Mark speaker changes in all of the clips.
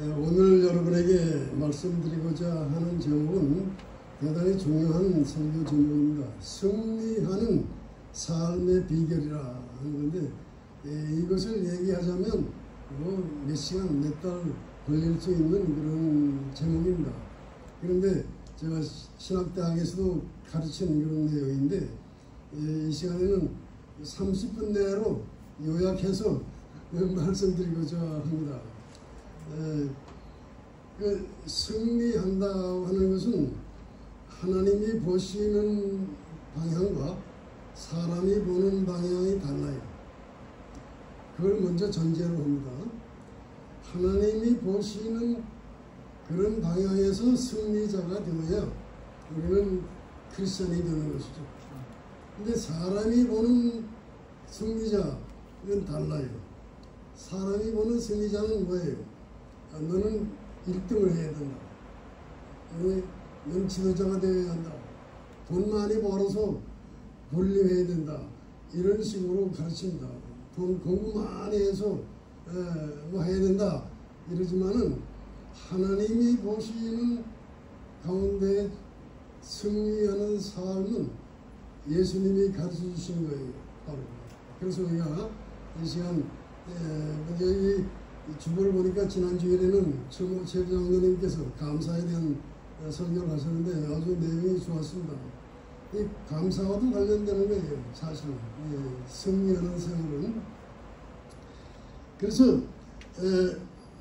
Speaker 1: 오늘 여러분에게 말씀드리고자 하는 제목은 대단히 중요한 설교 제목입니다. 승리하는 삶의 비결이라 하는 건데, 이것을 얘기하자면 몇 시간, 몇 달 걸릴 수 있는 그런 제목입니다. 그런데 제가 신학대학에서도 가르치는 그런 내용인데, 이 시간에는 30분 내로 요약해서 말씀드리고자 합니다. 승리한다 하는 것은 하나님이 보시는 방향과 사람이 보는 방향이 달라요. 그걸 먼저 전제로 합니다. 하나님이 보시는 그런 방향에서 승리자가 되어야 우리는 크리스천이 되는 것이죠. 근데 사람이 보는 승리자는 달라요. 사람이 보는 승리자는 뭐예요? 너는 1등을 해야 된다. 넌 지도자가 되어야 한다. 돈 많이 벌어서 불림해야 된다. 이런 식으로 가르칩니다. 돈 공부 많이 해서 뭐 해야 된다. 이러지만은 하나님이 보시는 가운데 승리하는 삶은 예수님이 가르쳐 주신 거예요. 바로. 그래서 우리가 이 시간 여기 주보를 보니까 지난 주일에는 최모 장로님께서 감사에 대한 설교를 하셨는데 아주 내용이 좋았습니다. 이 감사와도 관련되는 거예요. 사실은 승리하는 생활은. 그래서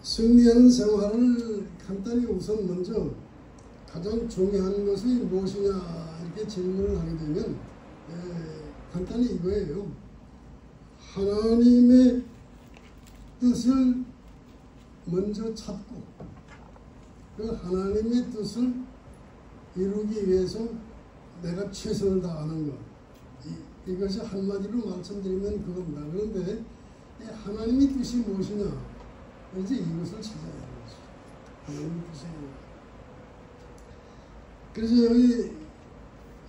Speaker 1: 승리하는 생활을 간단히 우선 먼저 가장 중요한 것이 무엇이냐 이렇게 질문을 하게 되면 간단히 이거예요. 하나님의 뜻을 먼저 찾고 그 하나님의 뜻을 이루기 위해서 내가 최선을 다하는 것, 이것이 한마디로 말씀드리면 그겁니다. 그런데 하나님의 뜻이 무엇이냐, 이제 이것을 찾아야 하는 거죠. 하나님의 뜻이에요. 그래서 여기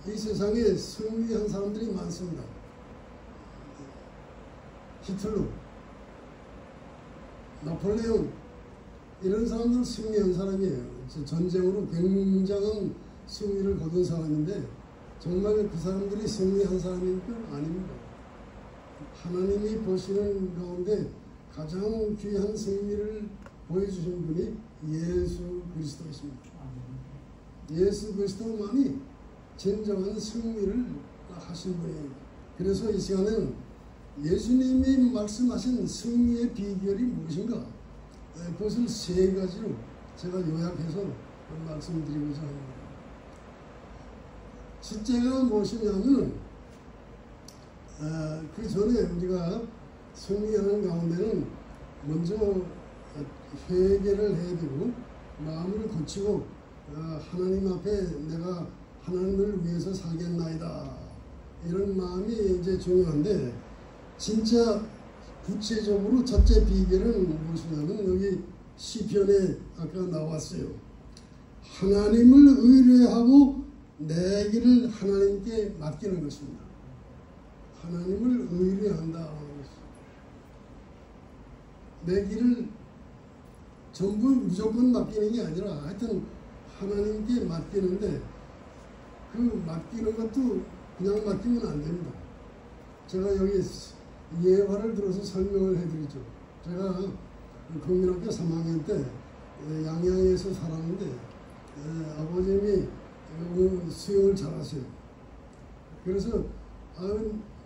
Speaker 1: 이 세상에 승리한 사람들이 많습니다. 히틀러, 나폴레옹, 이런 사람들은 승리한 사람이에요. 전쟁으로 굉장한 승리를 거둔 사람인데 정말 그 사람들이 승리한 사람입니까? 아닙니다. 하나님이 보시는 가운데 가장 귀한 승리를 보여주신 분이 예수 그리스도이십니다. 예수 그리스도만이 진정한 승리를 하신 분이에요. 그래서 이 시간에는 예수님이 말씀하신 승리의 비결이 무엇인가? 그것을 세 가지로 제가 요약해서 말씀드리고자 합니다. 첫째가 무엇이냐면 그 전에 우리가 승리하는 가운데는 먼저 회개를 해야 되고 마음을 고치고 하나님 앞에 내가 하나님을 위해서 살겠나이다, 이런 마음이 이제 중요한데, 진짜 구체적으로 첫째 비결은 무엇이냐면 여기 시편에 아까 나왔어요. 하나님을 의뢰하고 내 길을 하나님께 맡기는 것입니다. 하나님을 의뢰한다. 내 길을 전부 무조건 맡기는 게 아니라 하여튼 하나님께 맡기는데, 그 맡기는 것도 그냥 맡기면 안 됩니다. 제가 여기 예화를 들어서 설명을 해드리죠. 제가 국민학교 3학년 때 양양에서 살았는데 아버님이 수영을 잘하세요. 그래서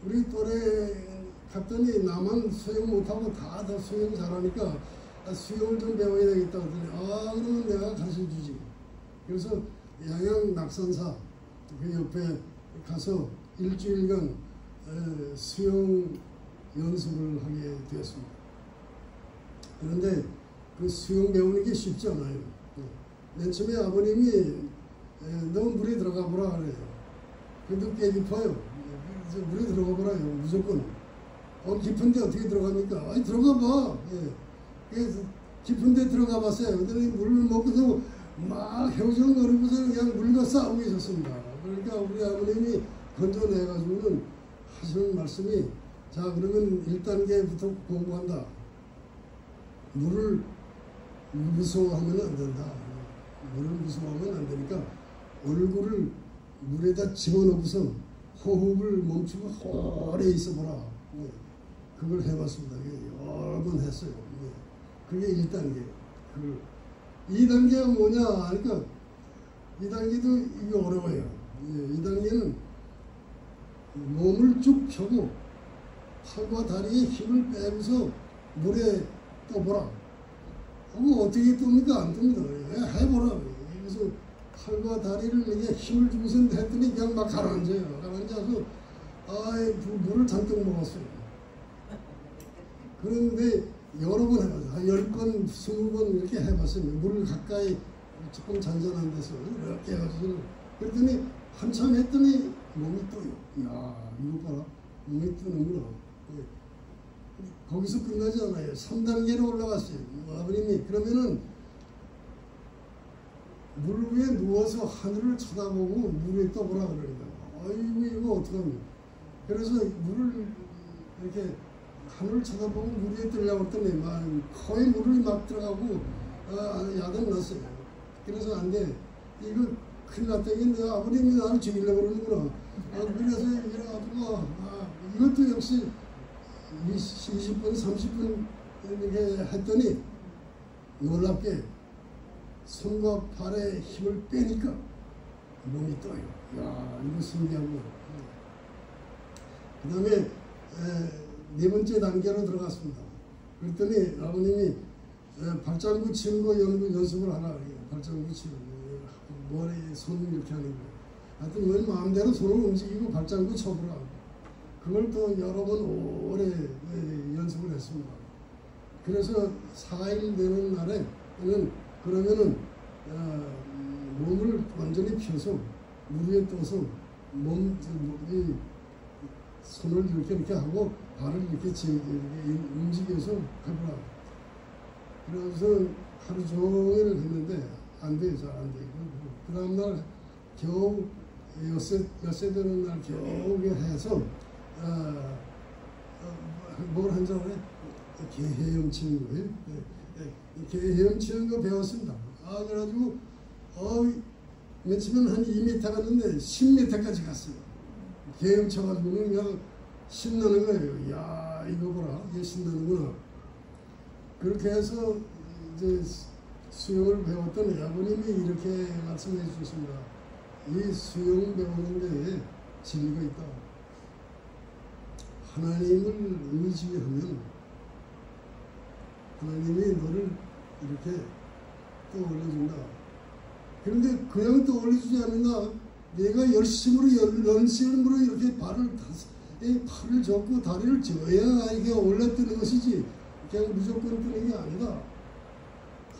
Speaker 1: 우리 또래 갔더니 나만 수영 못하고 다 수영 잘하니까 수영을 좀 배워야 되겠다 하더니 그러면 내가 가르쳐주지. 그래서 양양 낙산사 그 옆에 가서 일주일간 수영 연습을 하게 되었습니다. 그런데 그 수영 배우는 게 쉽지 않아요. 맨 처음에 아버님이 너 물에 들어가 보라 그래요. 그래도 꽤 깊어요. 물에 들어가 보라요. 무조건. 깊은데 어떻게 들어갑니까? 아니 들어가 봐. 그래서 깊은데 들어가 봤어요. 그랬더니 물을 먹고서 막 헤우정거리고서 그냥 물과 싸우고 계셨습니다. 그러니까 우리 아버님이 건져내가지고는 하시는 말씀이, 자 그러면 1단계부터 공부한다. 물을 무서워하면 안 된다. 물을 무서워하면 안 되니까 얼굴을 물에다 집어넣고서 호흡을 멈추고 오래 있어보라. 그걸 해봤습니다. 여러 번 했어요. 그게 1단계. 2단계가 뭐냐? 그러니까 2단계도 이게 어려워요. 2단계는 몸을 쭉 펴고 팔과 다리에 힘을 빼고서 물에 떠보라. 어떻게 뜹니까? 안 뜹니다. 해보라. 그래서 팔과 다리를 이렇게 힘을 주고서 했더니 그냥 막 가라앉아요. 가라앉아서 물을 잔뜩 먹었어요. 그런데 여러 번 해봤어요. 한 10번, 20번 이렇게 해봤어요. 물을 가까이 조금 잔잔한 데서 이렇게 해가지고 그랬더니 한참 했더니 몸이 떠요. 이야, 이거 봐라. 몸이 뜨는구나. 거기서 끝나지 않아요. 3단계로 올라갔어요. 아버님이 그러면은 물 위에 누워서 하늘을 쳐다보고 물 위에 떠보라 그러니까 아이고 이거 어떡합니까. 그래서 물을 이렇게 하늘을 쳐다보고 물 위에 뜨려고 했더니 거의 물을 막 들어가고 야단 났어요. 그래서 안 돼. 이거 큰일 났다. 이게 아버님이 나를 죽이려고 그러는구나. 그래서 이래가지고 이것도 역시 20분, 30분 이렇게 했더니 놀랍게 손과 발에 힘을 빼니까 몸이 떠요. 이야, 이거 신기하고. 그 다음에 4번째 단계로 들어갔습니다. 그랬더니 아버님이 발장구 치는 거 연습을 하라. 발장구 치는 거. 머리에 손 이렇게 하는 거. 하여튼 왜 마음대로 손을 움직이고 발장구 쳐보라. 그걸 또 여러 번 오래 연습을 했습니다. 그래서 4일 되는 날에는 그러면은 몸을 완전히 펴서 물 위에 떠서 손을 이렇게 하고 발을 이렇게 움직여서 해보라. 그래서 하루 종일 했는데 안 돼요. 잘 안 돼요. 그 다음날 겨우 엿새 되는 날 겨우 해서 뭘 한다고 그래? 개 헤엄치는 거예요. 개 헤엄치는 거 배웠습니다. 그래가지고 며칠은 한 2m 갔는데 10m까지 갔어요. 개 헤엄쳐가지고는 그냥 신나는 거예요. 야, 이거 보라. 이게 신나는구나. 그렇게 해서 이제 수영을 배웠더니 아버님이 이렇게 말씀해 주셨습니다. 이 수영 배우는 데에 진리가 있다. 하나님을 의지하면 하나님이 너를 이렇게 떠올려준다. 그런데 그냥 떠올려주지 않는다. 내가 열심으로 이렇게 팔을 젓고 다리를 져야 이게 올라뜨는 것이지 그냥 무조건 뜨는 게 아니다.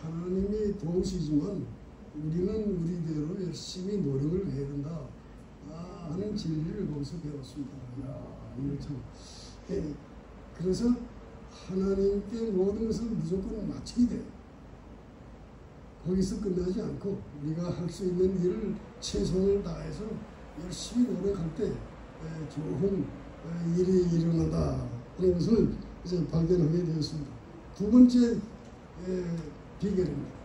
Speaker 1: 하나님이 도우시지만 우리는 우리대로 열심히 노력을 해야 된다 하는 진리를 거기서 배웠습니다. 이거 참. 그래서 하나님께 모든 것을 무조건 마치게 돼. 거기서 끝나지 않고 우리가 할 수 있는 일을 최선을 다해서 열심히 노력할 때 좋은 일이 일어나다 하는 것을 이제 발견하게 되었습니다. 두 번째 비결입니다.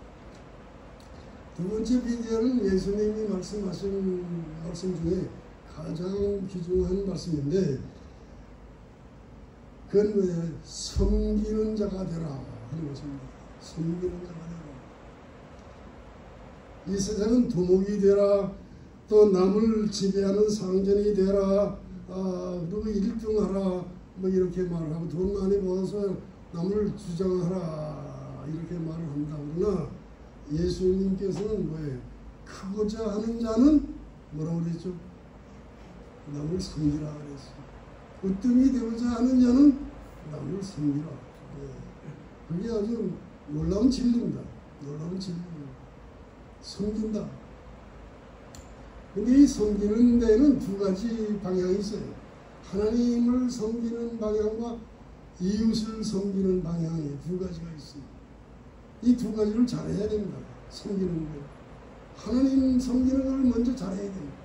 Speaker 1: 두 번째 비결은 예수님이 말씀하신 말씀 중에 가장 귀중한 말씀인데 그건 뭐냐? 섬기는 자가 되라 하는 것입니다. 섬기는 자가 되라. 이 세상은 두목이 되라, 또 남을 지배하는 상전이 되라, 그리고 1등하라, 뭐 이렇게 말을 하고 돈 많이 벌어서 남을 주장하라 이렇게 말을 한다. 그러나 예수님께서는 뭐예요? 크고자 하는 자는 뭐라고 그랬죠? 남을 섬기라 그랬어요. 으뜸이 되고자 하는 자는 남을 섬기라. 그게 아주 놀라운 진리입니다. 놀라운 진리입니다. 섬긴다. 근데 이 섬기는 데는 두 가지 방향이 있어요. 하나님을 섬기는 방향과 이웃을 섬기는 방향이 두 가지가 있어요. 이 두 가지를 잘해야 됩니다. 섬기는 거. 하나님 섬기는 걸 먼저 잘해야 됩니다.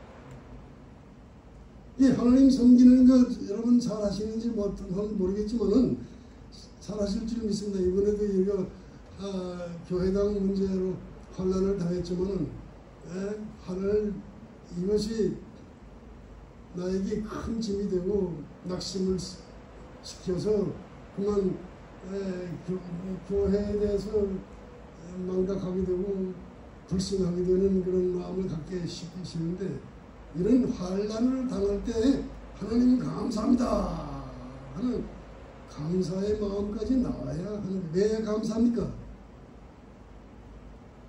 Speaker 1: 이 하나님 섬기는 거 여러분 잘 하시는지 모르겠지만은 잘 하실 줄 믿습니다. 이번에도 우리가 교회당 문제로 환난을 당했지만은 이것이 나에게 큰 짐이 되고 낙심을 시켜서 그만 교회에 대해서 망각하게 되고 불신하게 되는 그런 마음을 갖게 시키시는데, 이런 환난을 당할 때 하나님 감사합니다 하는 감사의 마음까지 나와야 하는데, 왜 감사합니까?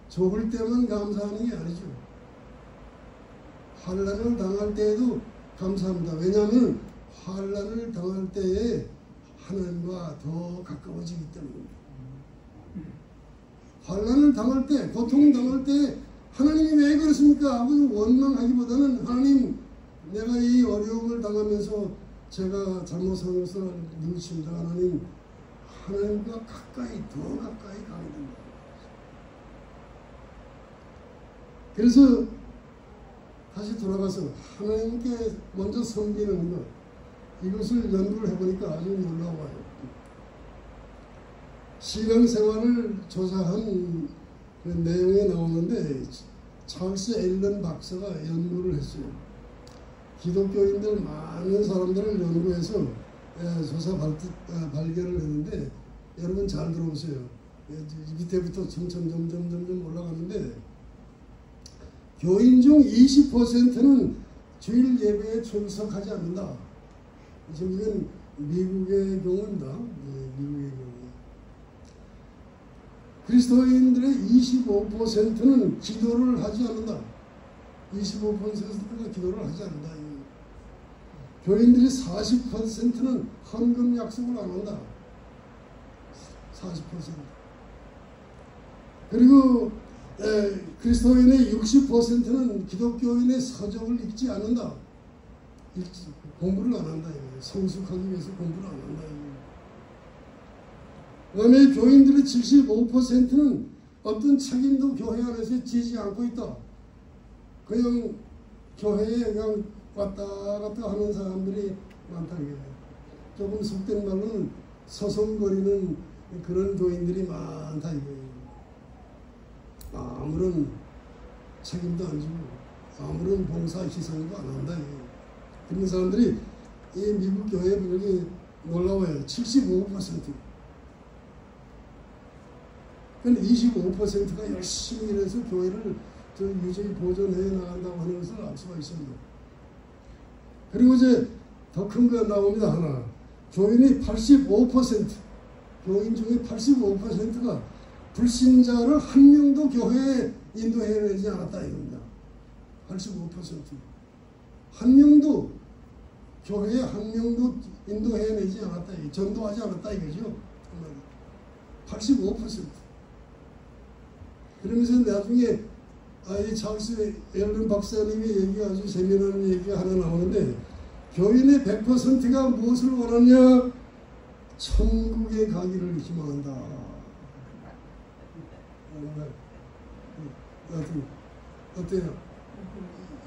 Speaker 1: 좋을 때만 감사하는 게 아니죠. 환난을 당할 때에도 감사합니다. 왜냐하면 환난을 당할 때에 하나님과 더 가까워지기 때문입니다. 환난을 당할 때, 고통 당할 때 하나님이 왜 그렇습니까 하고 원망하기보다는, 하나님, 내가 이 어려움을 당하면서 제가 잘못한 것을 뉘우칩니다. 하나님과 가까이, 더 가까이 가게 된다. 그래서 다시 돌아가서 하나님께 먼저 섬기는 것, 이것을 연구를 해보니까 아주 놀라워요. 신앙생활을 조사한 그 내용에 나오는데, 찰스 앨런 박사가 연구를 했어요. 기독교인들 많은 사람들을 연구해서 조사 발견을 했는데, 여러분 잘 들어보세요. 밑에부터 점점 올라가는데, 교인 중 20%는 주일 예배에 출석하지 않는다. 지금 이건 미국의 경우입니다. 미국의 경우. 그리스도인들의 25%는 기도를 하지 않는다. 25%가 기도를 하지 않는다. 교인들이 40%는 헌금 약속을 안 한다. 40%. 그리고 그리스도인의 60%는 기독교인의 서적을 읽지 않는다. 공부를 안 한다. 성숙하기 위해서 공부를 안 한다. 그다음에 교인들의 75%는 어떤 책임도 교회 안에서 지지 않고 있다. 그냥 교회에 그냥 왔다 갔다 하는 사람들이 많다. 조금 속된 말로는 서성거리는 그런 교인들이 많다. 아무런 책임도 안 지고 아무런 봉사 희생도 안 한다. 그런 사람들이 이 미국 교회에 보면 놀라워요. 75%. 그런데 25%가 열심히 일해서 교회를 유지 보존해 나간다고 하는 것을 알 수가 있습니다. 그리고 이제 더 큰 거 나옵니다. 하나. 교인이 85%, 교인 중에 85%가 불신자를 한 명도 교회에 인도해내지 않았다 이겁니다. 85%. 한 명도, 교회에 한 명도 인도해내지 않았다. 전도하지 않았다 이거죠. 85%. 그러면서 나중에 이 찰스 앨런 박사님의 얘기가 아주 재미나는 얘기가 하나 나오는데, 교인의 100%가 무엇을 원하냐? 천국에 가기를 희망한다. 어때요?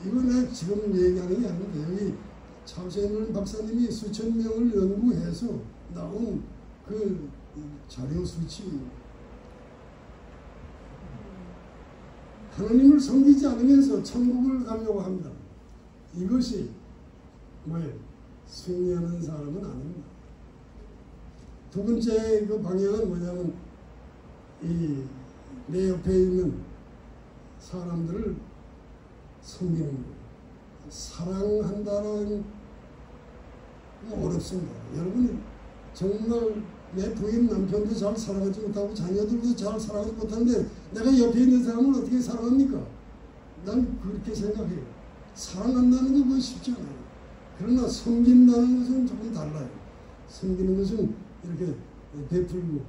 Speaker 1: 이건 지금 얘기하는 게 아닌데, 여기 찰스 앨런 박사님이 수천 명을 연구해서 나온 그 자료 수치. 하나님을 섬기지 않으면서 천국을 가려고 합니다. 이것이 뭐예요? 승리하는 사람은 아닙니다. 두 번째 그 방향은 뭐냐면, 내 옆에 있는 사람들을 섬기는 거예요. 사랑한다는 거 어렵습니다. 여러분이 정말 내 부인 남편도 잘 사랑하지 못하고 자녀들도 잘 사랑하지 못하는데 내가 옆에 있는 사람을 어떻게 사랑합니까? 난 그렇게 생각해요. 사랑한다는 건 그건 쉽지 않아요. 그러나 섬긴다는 것은 조금 달라요. 섬기는 것은 이렇게 베풀고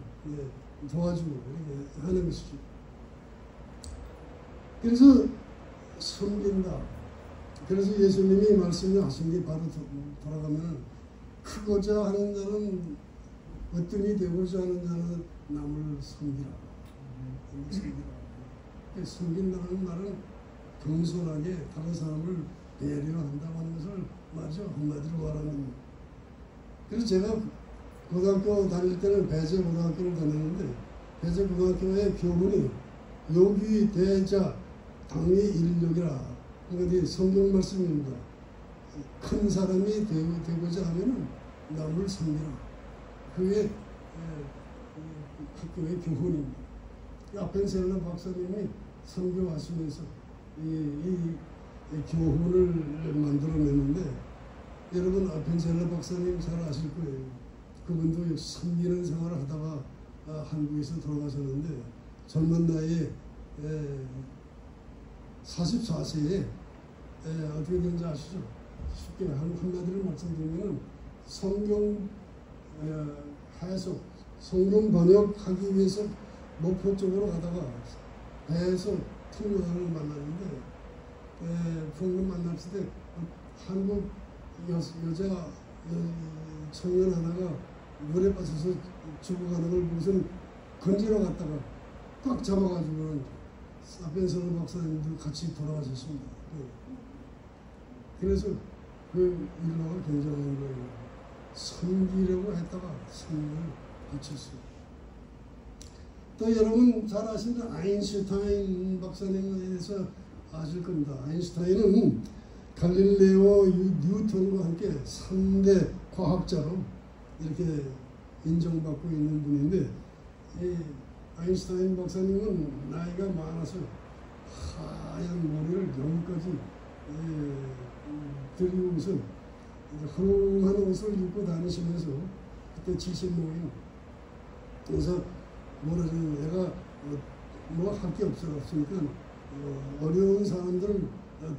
Speaker 1: 도와주고 이렇게 하는 것이죠. 그래서 섬긴다. 그래서 예수님이 말씀하신 게 바로 돌아가면, 크고자 하는 자는 어떤이 되고자 하는 자는 남을 섬기라. 섬긴다는 말은 겸손하게 다른 사람을 배려한다고 하는 것을 말이죠. 한마디로 말하는. 그래서 제가 고등학교 다닐 때는 배제 고등학교를 다녔는데, 대제고등학교의 교훈이 요기 대자 당위 일력이라. 이게 성경 말씀입니다. 큰 사람이 되고자 하면 남을 섬기라. 그게 학교의 교훈입니다. 아펜셀러 박사님이 선교하시면서 이 교훈을 만들어냈는데, 여러분 아펜셀러 박사님 잘 아실 거예요. 그분도 섬기는 생활을 하다가 한국에서 돌아가셨는데, 젊은 나이에 44세에 어떻게 된지 아시죠? 쉽게 한마디로 말씀드리면 성경 해석, 성경 번역하기 위해서 목포 쪽으로 가다가 배에서 풍문을 만났는데, 풍문 만났을 때 한국 여자 청년 하나가 물에 빠져서 죽어가는 걸 무슨 건지러 갔다가 딱 잡아가지고는 아펜셀러 박사님도 같이 돌아가셨습니다. 그래서 그 일화가 굉장한 거예요. 섬기려고 했다가 생명을 바쳤어요. 또 여러분 잘 아시는 아인슈타인 박사님에 대해서 아실 겁니다. 아인슈타인은 갈릴레오, 뉴턴과 함께 3대 과학자로 이렇게 인정받고 있는 분인데, 이 아인슈타인 박사님은 나이가 많아서 하얀 머리를 여기까지 들이고서 허름한 옷을 입고 다니시면서, 그때 70모임. 그래서 뭐라죠? 내가 뭐 할 게 없으니까 어려운 사람들을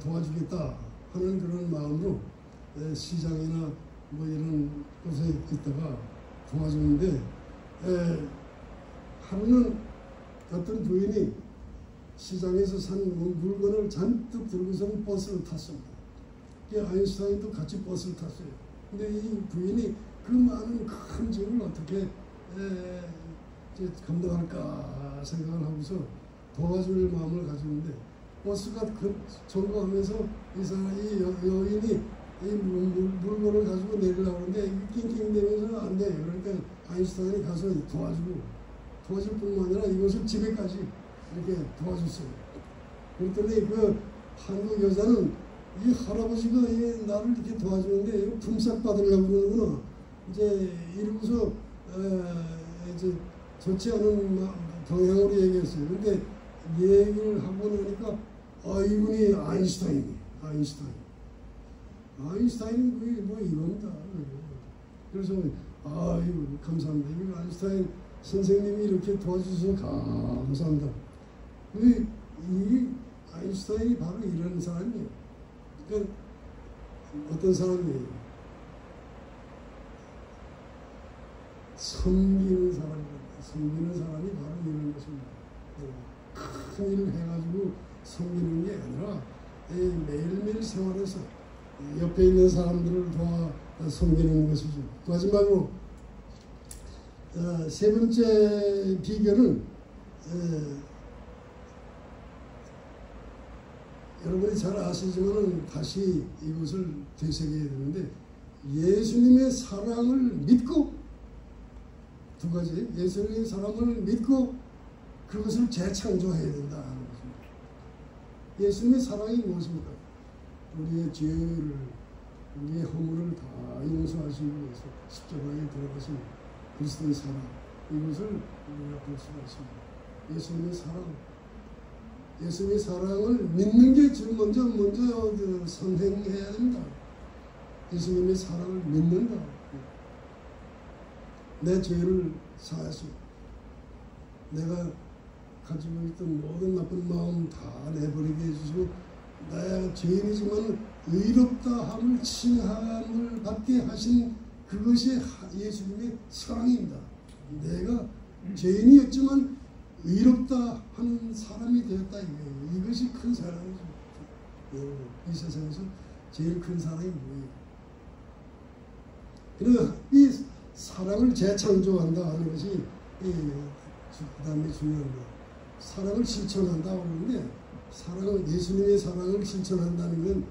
Speaker 1: 도와주겠다 하는 그런 마음으로 시장이나 뭐 이런 곳에 있다가 도와주는데, 하루는 어떤 부인이 시장에서 산 물건을 잔뜩 들고서 버스를 탔습니다. 아인슈타인도 같이 버스를 탔어요. 근데 이 부인이 그 많은 큰 짐을 어떻게 감당할까 생각을 하고서 도와줄 마음을 가지는데, 버스가 점거하면서 이 여인이 이 물건을 가지고 내리려고 하는데 낑낑대면서 안 돼. 그러니까 아인슈타인이 가서 도와줄 뿐만 아니라 이것을 집에까지 이렇게 도와줬어요. 그랬더니 그 한국 여자는 이 할아버지가 나를 이렇게 도와주는데 이거 품삯 받으려고 그러는구나. 이제 이러고서 이제 좋지 않은 방향으로 얘기했어요. 근데 얘기를 하고 나니까 이분이 아인슈타인이 뭐 이겁니다. 그래서 아이고 감사합니다. 이거 아인슈타인 선생님이 이렇게 도와주셔서 감사합니다. 이 아인슈타인이 바로 이런 사람이에요. 그러니까 어떤 사람이에요? 섬기는 사람입니다. 섬기는 사람이 바로 이런 것입니다. 큰 일을 해가지고 섬기는 게 아니라 매일매일 생활에서 옆에 있는 사람들을 도와 섬기는 것이죠. 마지막으로 세 번째 비결은 여러분이 잘 아시지만 다시 이것을 되새겨야 되는데, 예수님의 사랑을 믿고, 두 가지, 예수님의 사랑을 믿고 그것을 재창조해야 된다 하는 것입니다. 예수님의 사랑이 무엇입니까? 우리의 죄를, 우리의 허물을 다 용서하시기 위해서 십자가에 들어가신 그리스도의 사랑, 이것을 우리가 볼 수가 있습니다. 예수님의 사랑, 예수님의 사랑을 믿는 게 지금 먼저 선행해야 됩니다. 예수님의 사랑을 믿는다. 내 죄를 사하시고 내가 가지고 있던 모든 나쁜 마음 다 내버리게 해주시고, 나야 죄인이지만 의롭다 함을 칭함을 받게 하신 그것이 예수님의 사랑입니다. 내가 죄인이었지만 의롭다 하는 사람이 되었다 이거예요. 이것이 큰 사랑이죠. 이 세상에서 제일 큰 사랑이 뭐예요? 그래서 이 사랑을 재창조한다 하는 것이 그 다음에 중요합니다. 사랑을 실천한다고 하는데, 예수님의 사랑을 실천한다는 건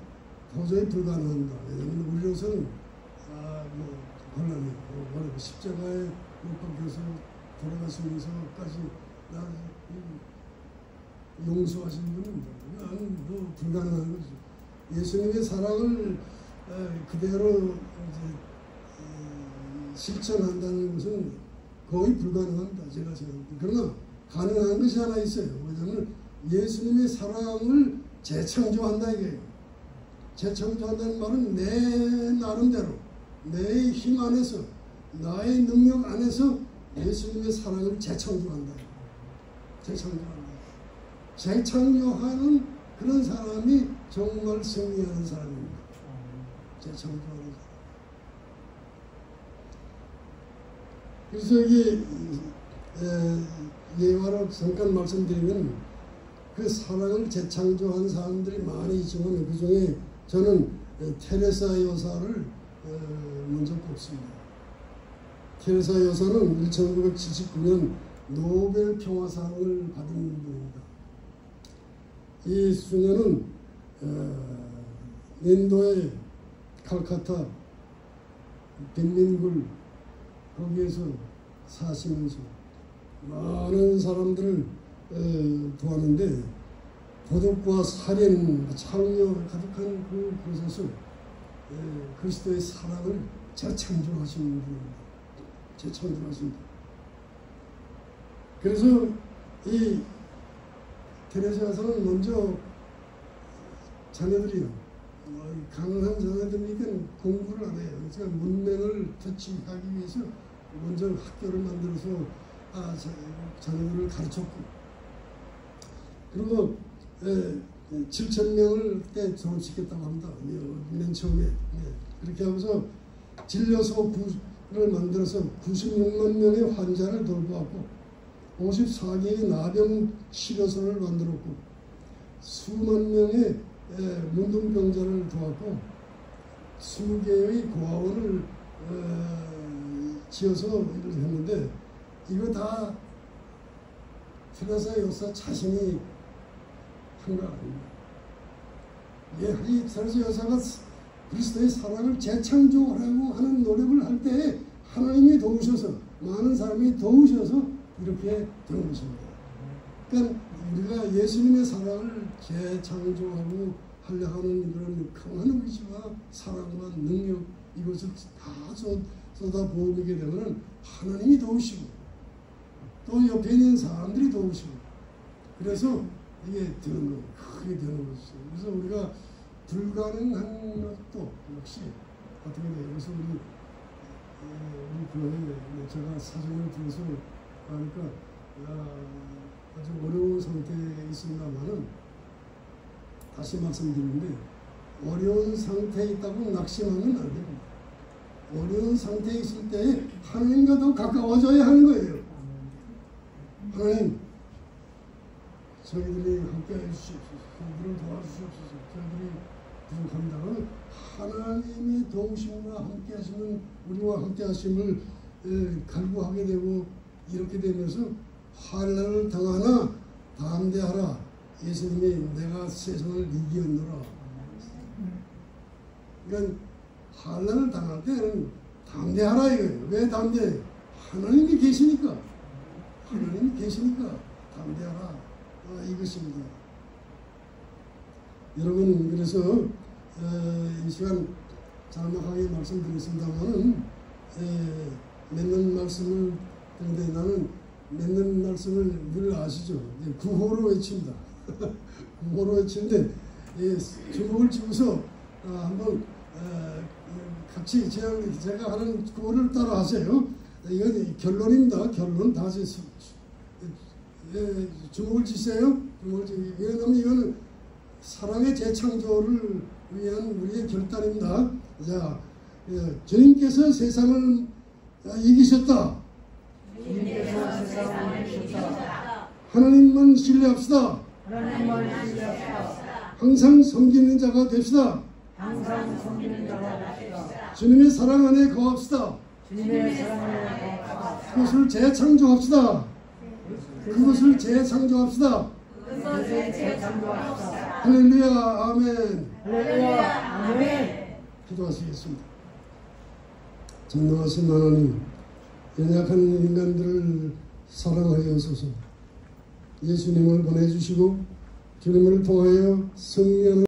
Speaker 1: 도저히 불가능합니다. 왜냐하면 우리로서는 곤란해요. 십자가에 못 박혀서 돌아가시면서까지 나 용서하신 분은 뭐 불가능한 거죠. 예수님의 사랑을 그대로 이제 실천한다는 것은 거의 불가능합니다. 제가 생각합니다. 그러나 가능한 것이 하나 있어요. 뭐냐면 예수님의 사랑을 재창조한다 이게요. 재창조한다는 말은 내 나름대로 내 힘 안에서 나의 능력 안에서 예수님의 사랑을 재창조한다. 재창조한다. 재창조하는 그런 사람이 정말 승리하는 사람입니다. 재창조하는 사람. 그래서 이게 예화로 잠깐 말씀드리면 그 사랑을 재창조한 사람들이 많이 있지만 그 중에 저는 테레사 여사를 먼저 꼽습니다. 테레사 여사는 1979년 노벨 평화상을 받은 분입니다. 이 수녀는 인도의 칼카타 빈민굴 거기에서 사시면서 많은 사람들을 도왔는데 도둑과 살인, 창녀 가득한 그곳에서 그리스도의 사랑을 재창조하신 분입니다. 재창조하신 분. 그래서 이 테레사 여사는 먼저 자녀들이요. 강한 자녀들이니까 공부를 안 해요. 그러니까 문맹을 터치하기 위해서 먼저 학교를 만들어서 자녀들을 가르쳤고, 그리고 7,000명을 때 졸업시켰다고 합니다. 맨 처음에. 그렇게 하면서 진료소를 만들어서 96만 명의 환자를 돌보았고 54개의 나병 치료소를 만들었고 수만 명의 문둥병자를 도왔고 20개의 고아원을 지어서 일을 했는데 이거 다 테레사 여사 자신이 한 거 아닙니다. 이 테레사 여사가 그리스도의 사랑을 재창조하려고 하는 노력을 할 때 하나님이 도우셔서 많은 사람이 도우셔서 이렇게 된 것입니다. 그러니까 우리가 예수님의 사랑을 재창조하고 하려 하는 그런 강한 의지와 사랑과 능력 이것을 다 쏟아부으게 되면 하나님이 도우시고 또 옆에 있는 사람들이 도우시고 그래서 이게 되는 거예요. 크게 되는 것이죠. 그래서 우리가 불가능한 것도 역시 어떻게 돼요. 그래서 우리 교회에 제가 사정을 들어서 하니까 아주 어려운 상태에 있습니다만은 다시 말씀드리는데 어려운 상태에 있다고 낙심하면 안 됩니다. 어려운 상태에 있을 때 하나님과 더 가까워져야 하는 거예요. 하나님, 저희들이 함께해 주시옵소서. 저희들을 도와주시옵소서. 저희들이 부족합니다만 하나님의 도우심과 함께하시는 우리와 함께하심을 갈구하게 되고 이렇게 되면서 환난을 당하나 담대하라. 예수님이 내가 세상을 이기었노라. 그러니까 환난을 당할 때는 담대하라 이거예요. 왜 담대해? 하나님이 계시니까. 하나님이 계시니까 담대하라. 이것입니다. 여러분, 그래서 이 시간 자막하게 말씀드렸습니다만은 맺는 말씀을 드는데 나는 맺는 말씀을 늘 아시죠? 구호로 외칩니다. 구호로 외치는데 주먹을 쥐고서 한번 같이 제가 하는 구호를 따라 하세요. 이건 결론입니다. 결론 다시 주먹을 쥐세요. 주먹을 쥐. 왜냐하면 이거는 사랑의 재창조를 위한 우리의 결단입니다. 자, 주님께서 세상을 이기셨다.
Speaker 2: 주님께서 세상을 이기셨다.
Speaker 1: 하나님만 신뢰합시다.
Speaker 2: 하나님만 신뢰합시다.
Speaker 1: 항상 섬기는 자가 됩시다.
Speaker 2: 항상 섬기는 자가 됩시다.
Speaker 1: 주님의 사랑 안에 거합시다.
Speaker 2: 주님의 사랑 안에 거합시다.
Speaker 1: 그것을 재창조합시다. 그것을 재창조합시다.
Speaker 2: 그것을 재창조합시다.
Speaker 1: 할렐루야, 아멘.
Speaker 2: 할렐루야, 아멘.
Speaker 1: 기도하시겠습니다. 전능하신 하나님, 연약한 인간들을 사랑하여소서. 예수님을 보내주시고 주님을 통하여 성령을